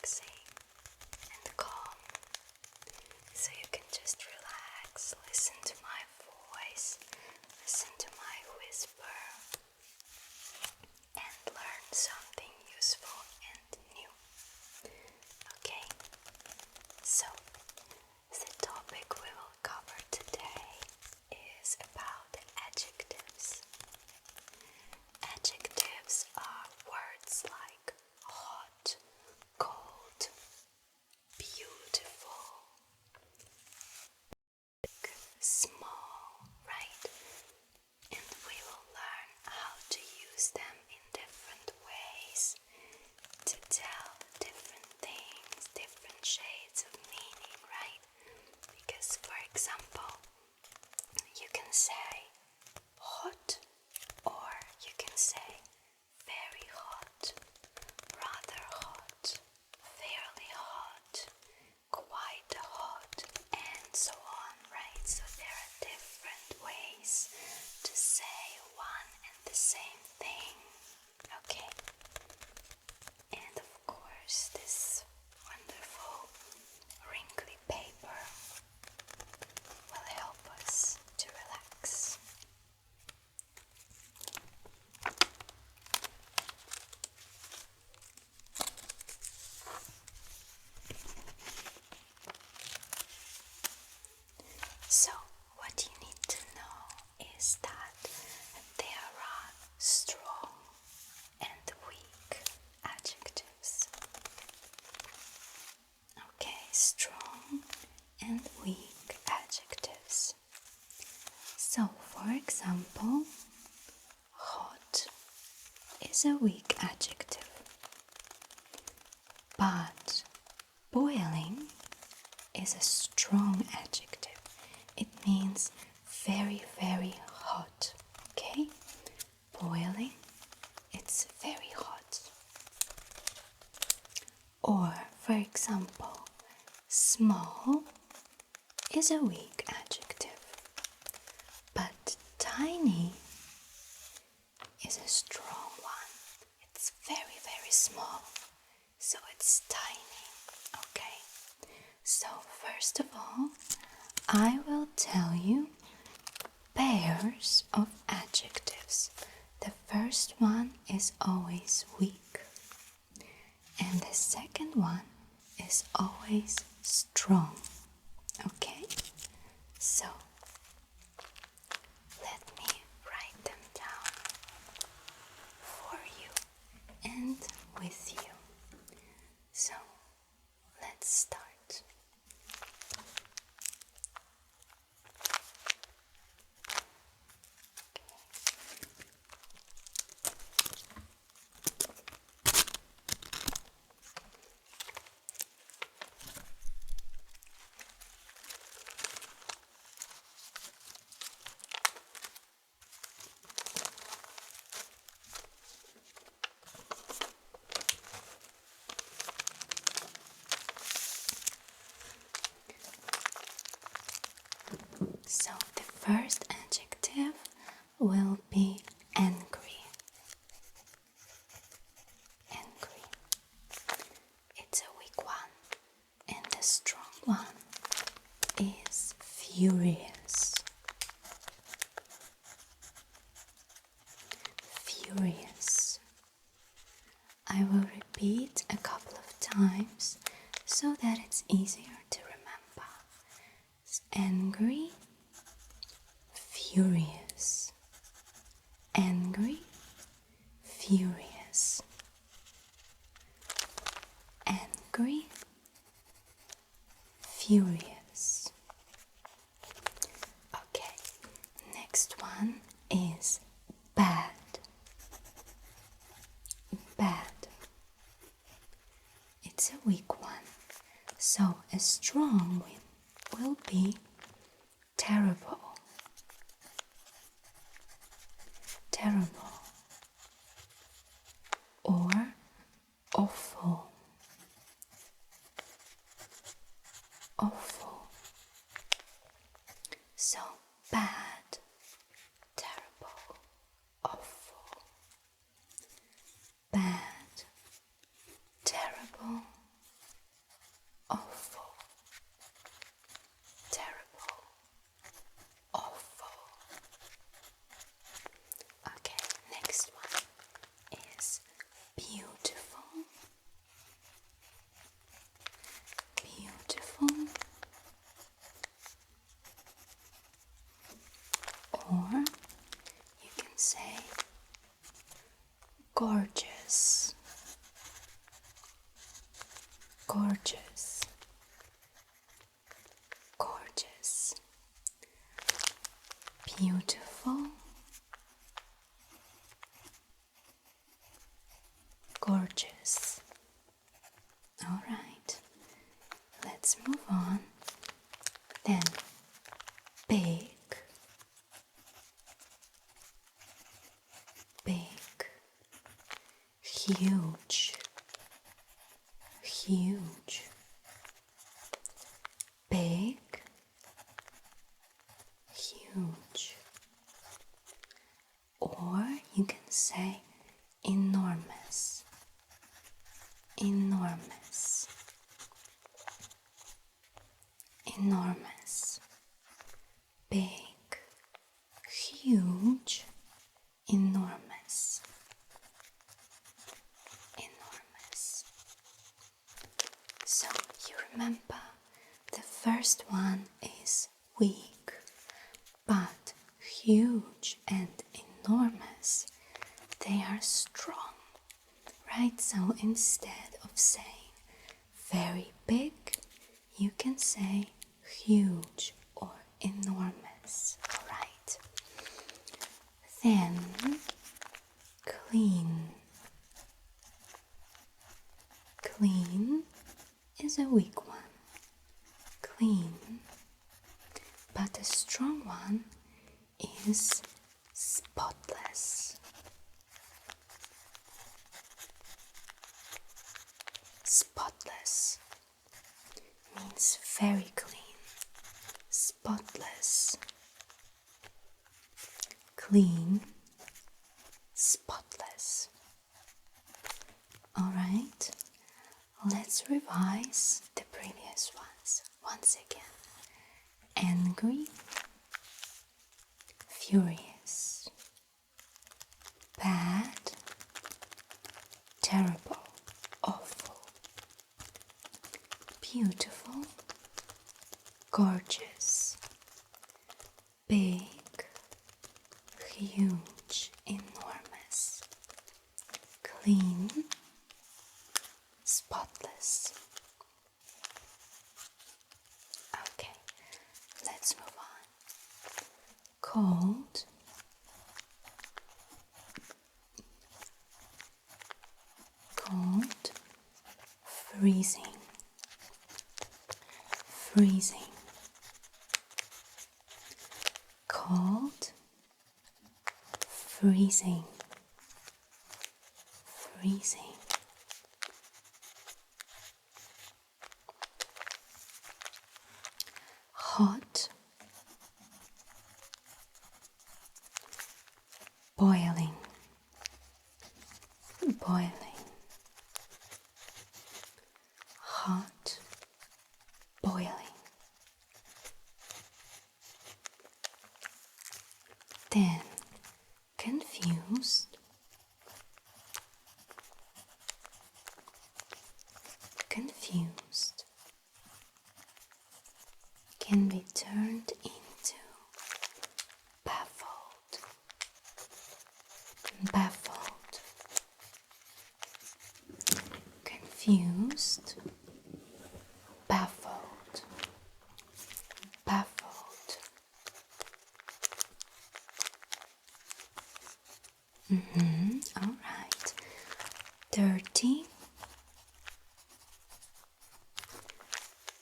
relaxing and calm. So you can just relax, listen to my voice, listen to my whisper, and learn something useful and new. Okay, so the topic we will cover today is about adjectives. Adjectives are words like hot, cold, beautiful, big, small, right? And we will learn how to use them in different ways to tell different things, different shades of meaning, right? Because, for example, you can say hot, or you can say very hot, rather hot, fairly hot, quite hot, and so on, right? So there are different ways to say one and the same thing, okay? And of course, this wonderful wrinkly paper will help us to relax. So, what you need to know is that there are strong and weak adjectives. Okay, strong and weak adjectives. So, for example, hot is a weak adjective, but boiling is a strong adjective. It means very, very hot, okay? Boiling, it's very hot. Or, for example, small is a weak adjective, but tiny is a strong one. It's very, very small, so it's tiny, okay? So, first of all, I will tell you pairs of adjectives. The first one is always weak, and the second one is always strong. Okay? So, let me write them down for you and with you. So, let's start. So the first adjective will be angry. Angry. It's a weak one. And the strong one is furious. Furious. I will repeat a couple of times so that it's easier to remember. It's angry, furious. Angry, furious. Angry, furious. Okay, next one is bad. Bad. It's a weak one, so a strong one will be terrible. Terrible. Or awful. Awful. So bad, terrible, awful. Bad, terrible, gorgeous, gorgeous, beautiful, gorgeous. All right, let's move on. Then big, big, huge, huge, big, huge, or you can say enormous, enormous, enormous, big, huge, enormous, enormous. So you remember the first one is weak, but huge and enormous, they are strong, right? So instead of saying very big, you can say huge or enormous, alright? Then clean. Clean is a weak one. Clean. But a strong one is spotless. Spotless means very clean. Spotless. Clean. Spotless. Alright, let's revise the previous ones once again. Angry, furious, bad, terrible, awful, beautiful, gorgeous, big, huge, enormous, clean, spotless. Okay, let's move on. Cold, cold, freezing, freezing, cold, freezing, freezing. Hot, boiling, boiling, hot, boiling. Then confused, confused can be turned into baffled, baffled, confused, baffled, baffled. All right. Dirty,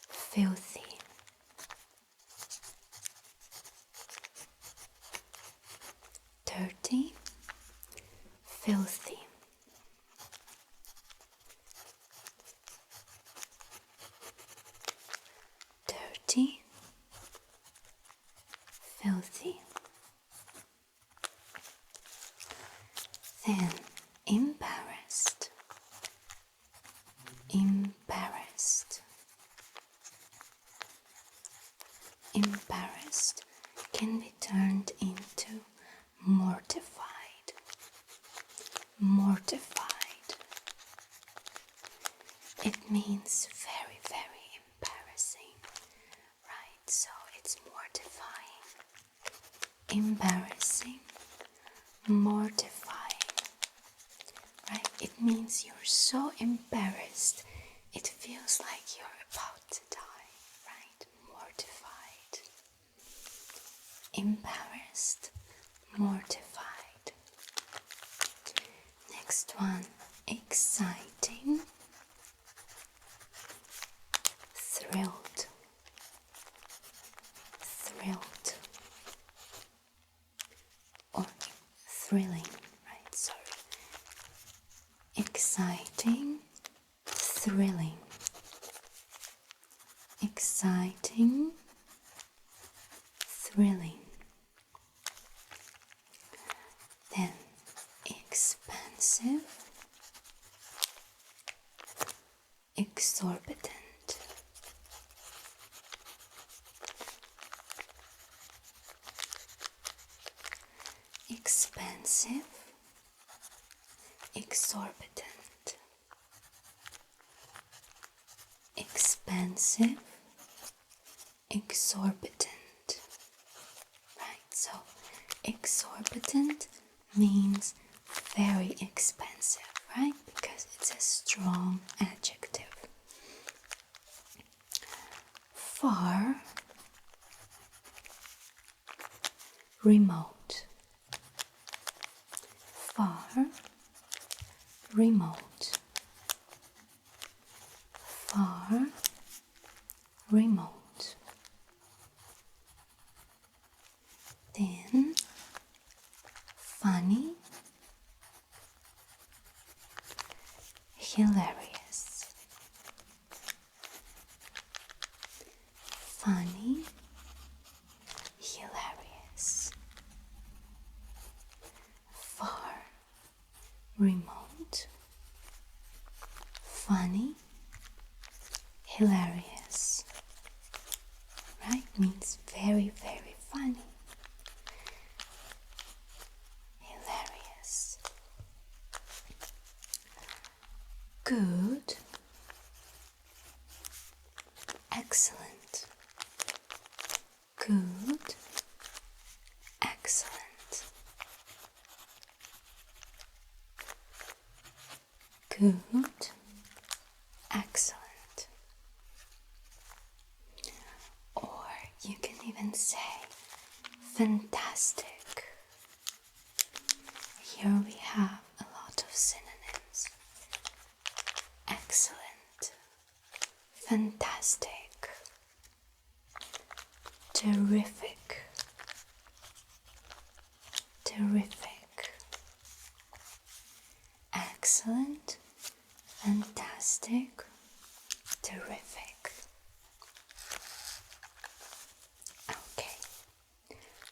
filthy, dirty, filthy, dirty, filthy. Then embarrassed, embarrassed, embarrassed can be turned into mortified, mortified. It means very, very embarrassing, right? So it's mortifying, embarrassing, mortifying, right? It means you're so embarrassed, it feels embarrassed, mortified. Next one, exciting, thrilled, thrilled, or thrilling, right? Sorry. Exciting, thrilling, exciting, thrilling. Then expensive, exorbitant, expensive, exorbitant, expensive, exorbitant. Right, so exorbitant means very expensive, right? Because it's a strong adjective. Far, remote, far, remote, far, remote. Then funny, hilarious, funny, hilarious, far, remote, funny, hilarious. Right? Means very, very funny. Hilarious. Good. Excellent. Good. Excellent. Good. Excellent. Or you can even say fantastic. Here we have a lot of synonyms. Excellent, fantastic, terrific, terrific, excellent, fantastic, terrific. Okay,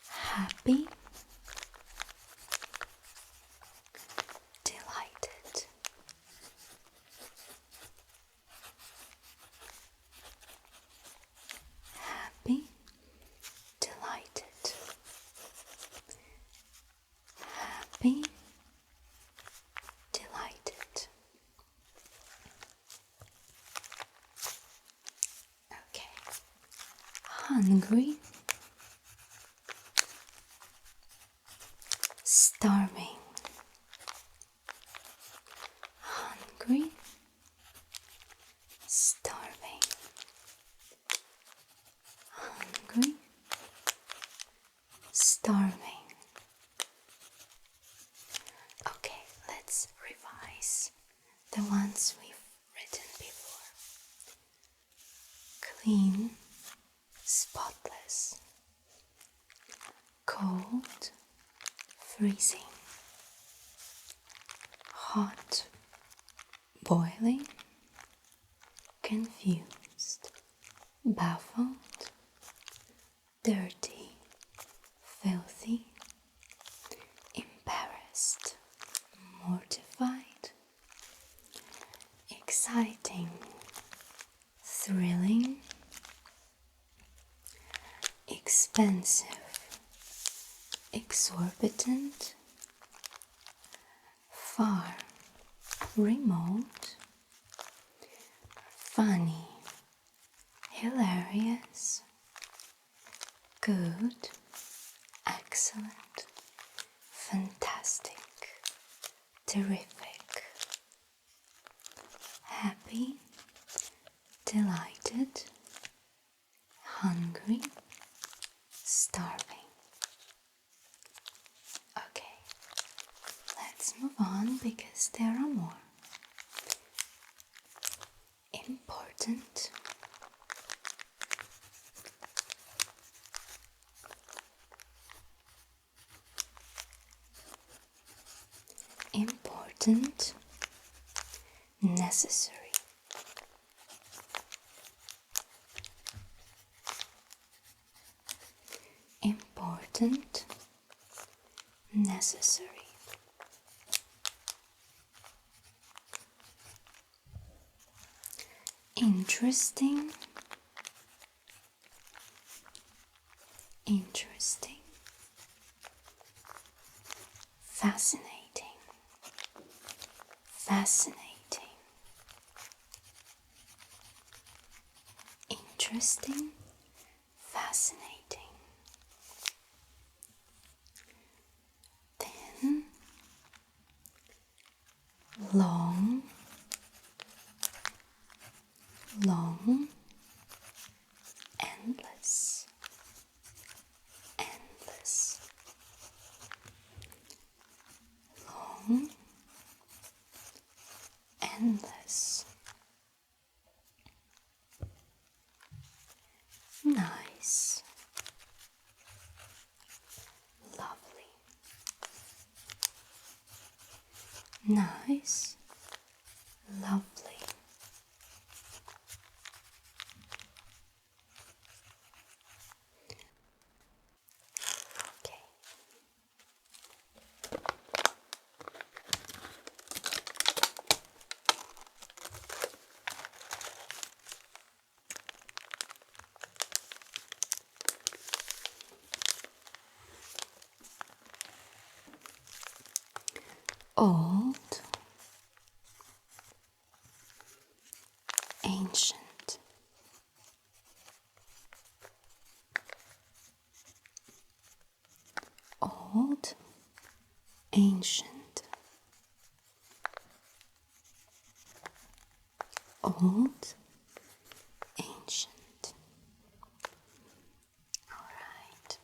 happy, delighted, happy, delighted, happy, delighted. Okay, hungry, starving, hungry, starving, hungry, starving. Okay, let's revise the ones we've written before. Clean, spotless, cold, freezing, hot, boiling, confused, baffled, dirty, filthy, embarrassed, mortified, exciting, thrilling, expensive, exorbitant, far, remote, funny, hilarious, good, excellent, fantastic, terrific, happy, delighted, hungry, starving. important, important, necessary, important, necessary, interesting, interesting, fascinating, fascinating, interesting, fascinating. Then long, long, endless, endless, long, endless, nice, lovely, nice, lovely. Okay. Old, ancient, old, ancient, old, ancient. All right,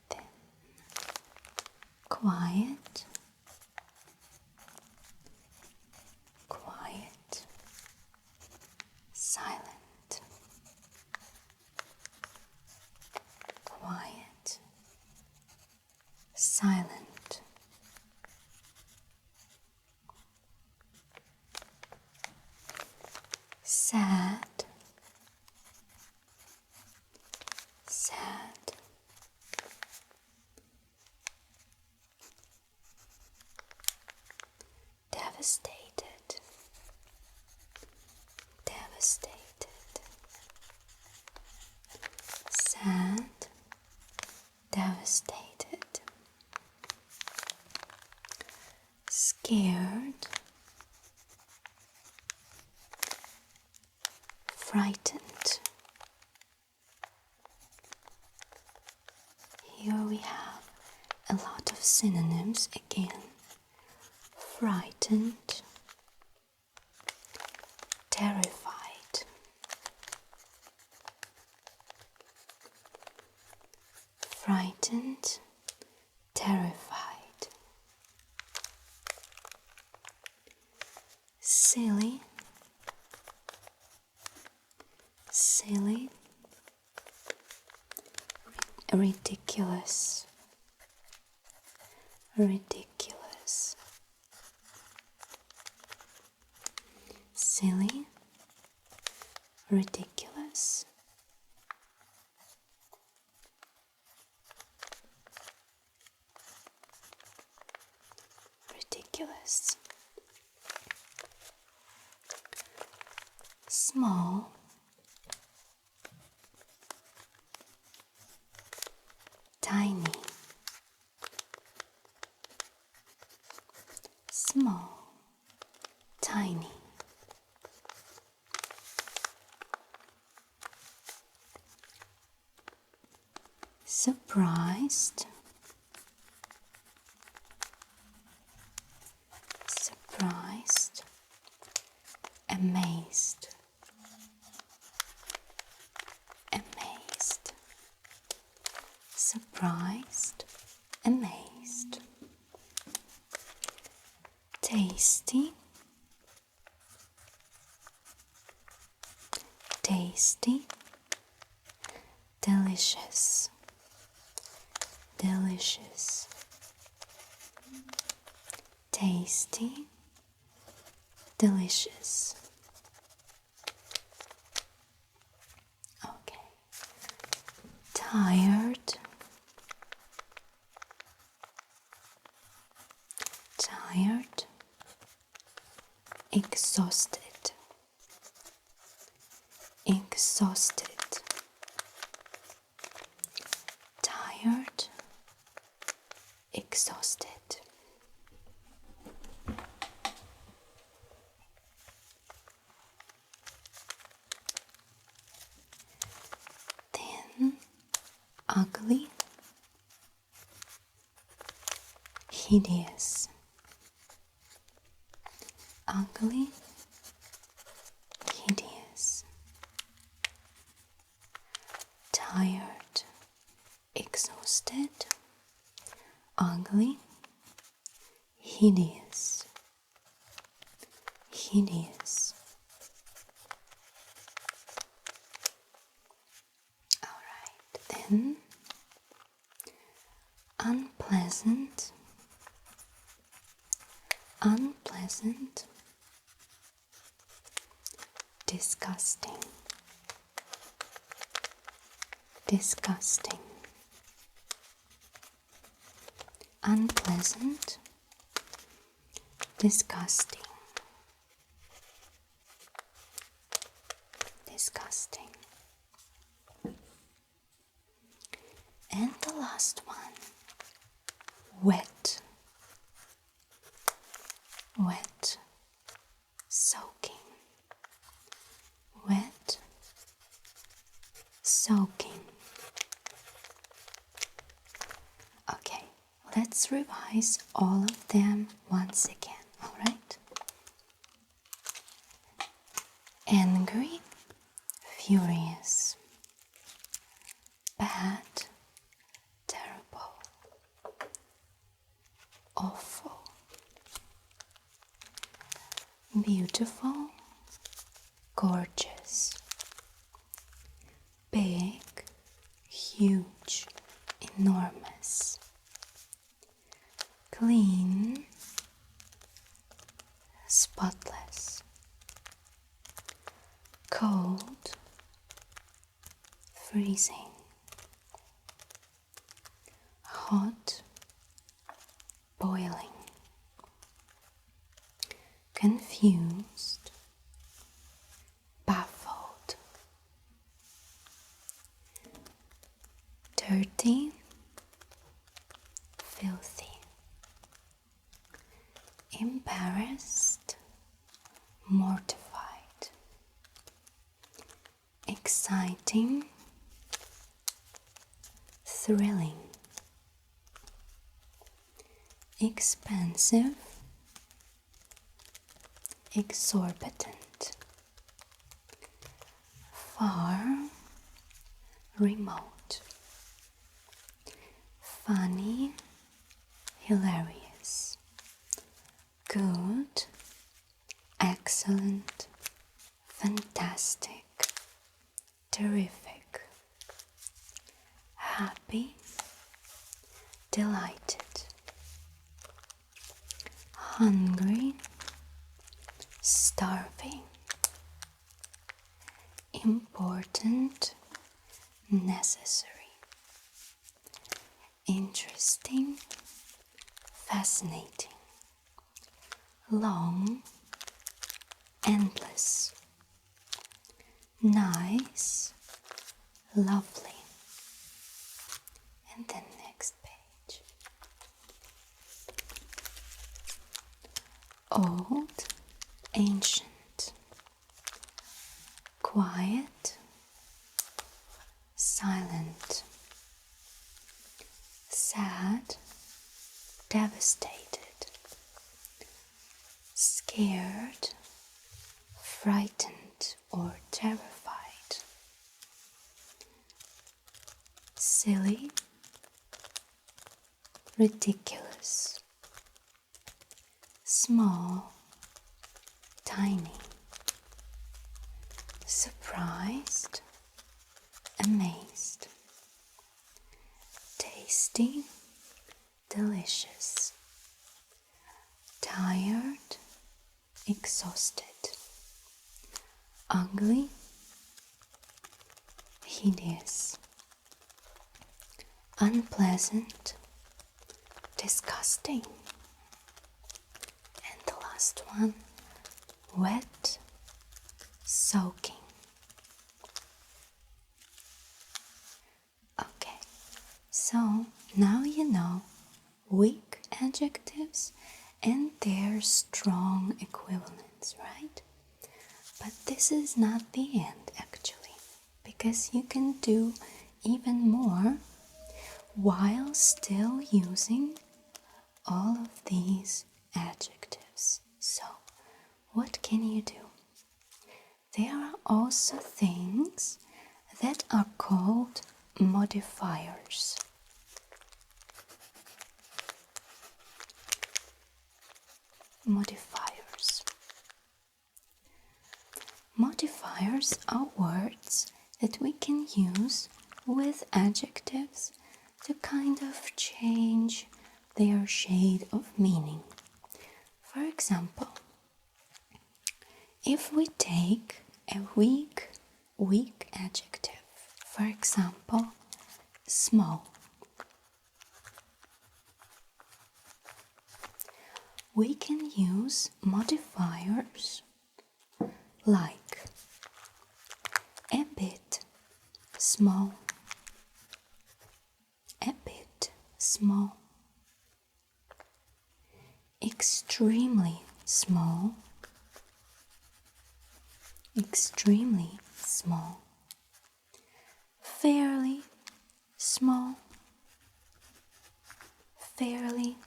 then quiet, quiet, silent, quiet, silent, sad, sad, devastated, devastated, sad, devastated, scared, frightened. Here we have a lot of synonyms again. Frightened, terrified, frightened, terrified, silly, silly, ridiculous, ridiculous, silly, ridiculous, ridiculous, small, tiny, small, tiny, surprised, surprised, amazed, amazed, surprised, amazed, tasty, tasty, delicious, delicious, tasty, delicious. Okay. Tired, tired, exhausted, exhausted, tired, exhausted. Thin, ugly, hideous, ugly, hideous, tired, exhausted, ugly, hideous, hideous. Alright, then unpleasant, unpleasant, disgusting, disgusting, unpleasant, disgusting, disgusting. And the last one, wet, wet, soaking, wet, soaking. Okay, let's revise all of them once again, alright? Angry, furious, bad, terrible, awful, beautiful, gorgeous, big, huge, enormous, clean, spotless, cold, freezing, hot, boiling, confused, baffled, dirty, filthy, embarrassed, mortified, exciting, thrilling, expensive, exorbitant, far, remote, funny, hilarious, good, excellent, fantastic, terrific, happy, delighted, hungry, starving, important, necessary, interesting, fascinating, long, endless, nice, lovely. And then next page. Old, ancient, quiet, silent, sad, devastated, scared, frightened or terrified, silly, ridiculous, small, tiny, surprised, amazed, tasty, delicious, tired, exhausted, ugly, hideous, unpleasant, disgusting, and the last one, wet, soaking. Okay, so now you know weak adjectives and their strong equivalents, right? But this is not the end actually, because you can do even more while still using all of these adjectives. So, what can you do? There are also things that are called modifiers. Modifiers are words that we can use with adjectives to kind of change their shade of meaning. For example, if we take a weak adjective, for example, small, we can use modifiers like a bit small, a bit small, extremely small, extremely small, fairly small, fairly,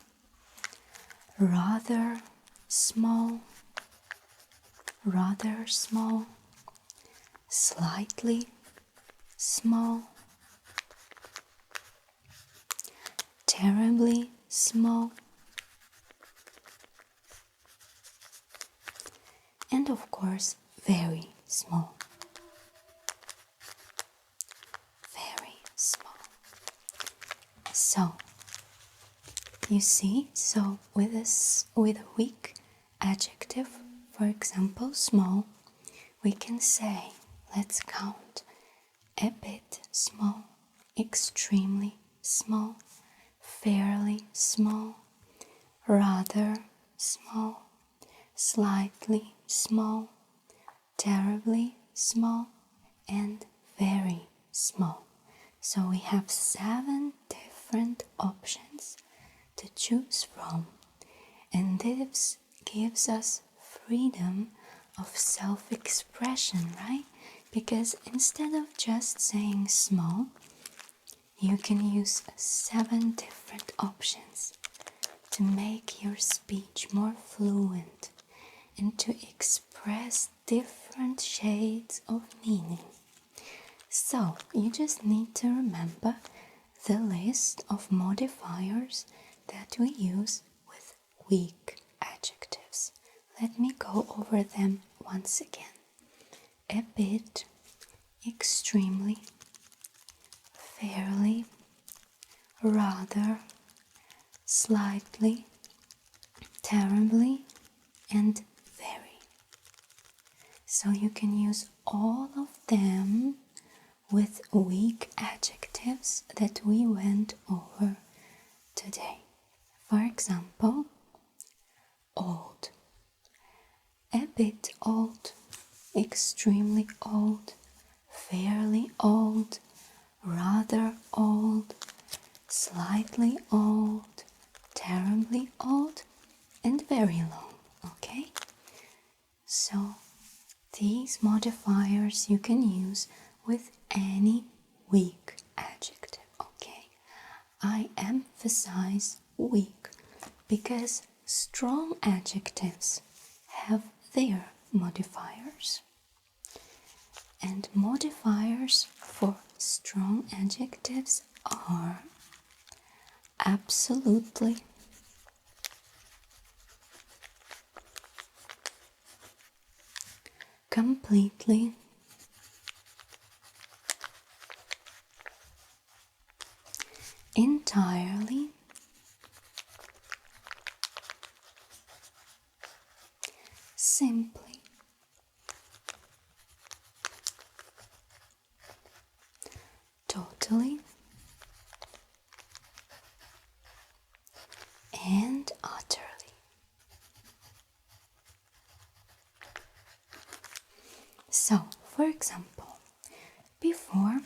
rather small, rather small, slightly small, terribly small, and of course very small. Very small. So you see, so with a weak adjective, for example small, we can say, let's count, a bit small, extremely small, fairly small, rather small, slightly small, terribly small, and very small. So we have 7 different options to choose from, and this gives us freedom of self-expression, right? Because instead of just saying small, you can use 7 different options to make your speech more fluent and to express different shades of meaning. So, you just need to remember the list of modifiers that we use with weak adjectives. Let me go over them once again. A bit, extremely, fairly, rather, slightly, terribly, and very. So you can use all of them with weak adjectives that we went over today. For example, old, a bit old, extremely old, fairly old, rather old, slightly old, terribly old, and very long, okay? So these modifiers you can use with any weak adjective, okay? I emphasize weak because strong adjectives have their modifiers. And modifiers for strong adjectives are absolutely, completely, entirely, simply, totally, and utterly. So, for example, before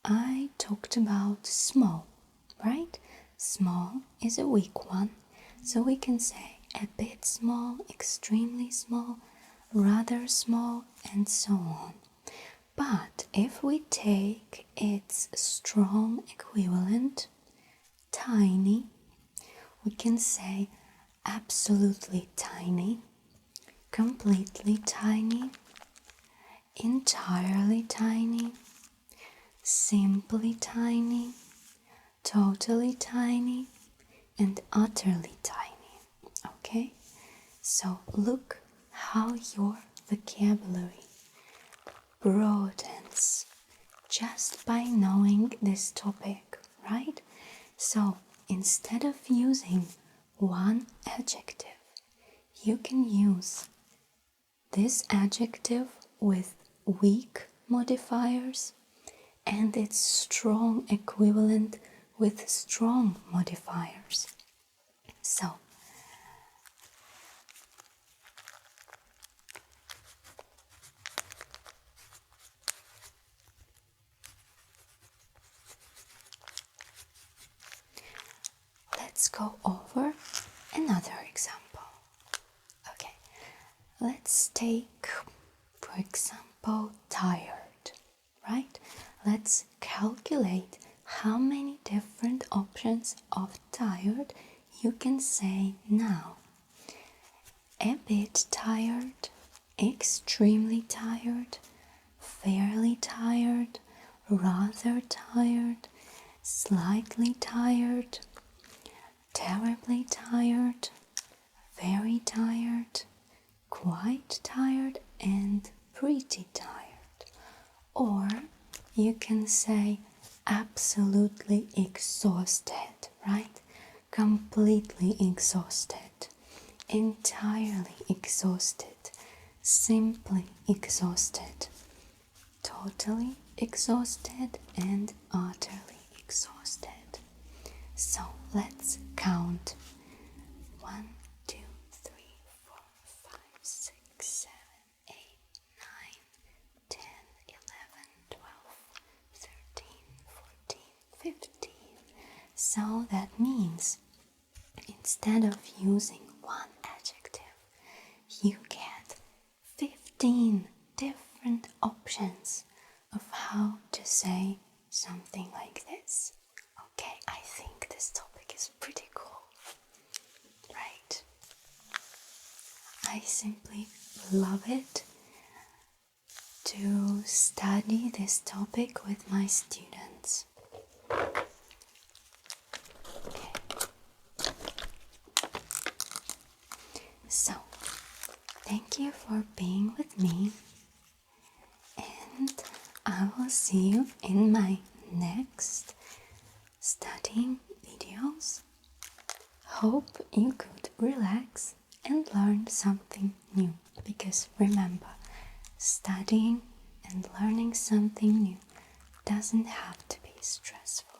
I talked about small, right? Small is a weak one, so we can say a bit small, extremely small, rather small, and so on. But if we take its strong equivalent, tiny, we can say absolutely tiny, completely tiny, entirely tiny, simply tiny, totally tiny, and utterly tiny. Okay? So look how your vocabulary broadens just by knowing this topic, right? So instead of using one adjective, you can use this adjective with weak modifiers and its strong equivalent with strong modifiers. So, let's go over another example. Okay, let's take, for example, tired, right? Let's calculate how many different options of tired you can say now. A bit tired, extremely tired, fairly tired, rather tired, slightly tired, terribly tired, very tired, quite tired, and pretty tired. Or you can say absolutely exhausted, right? Completely exhausted, entirely exhausted, simply exhausted, totally exhausted, and utterly exhausted. So let's count 1, 2, 3, 4, 5, 6, 7, 8, 9, 10, 11, 12, 13, 14, 15. So that means instead of using one adjective, you get 15 different options of how to say something like this. Okay, I think this topic is pretty cool, right? I simply love it to study this topic with my students. Okay. So, thank you for being with me, and I will see you in my next studying videos. Hope you could relax and learn something new, because remember, studying and learning something new doesn't have to be stressful.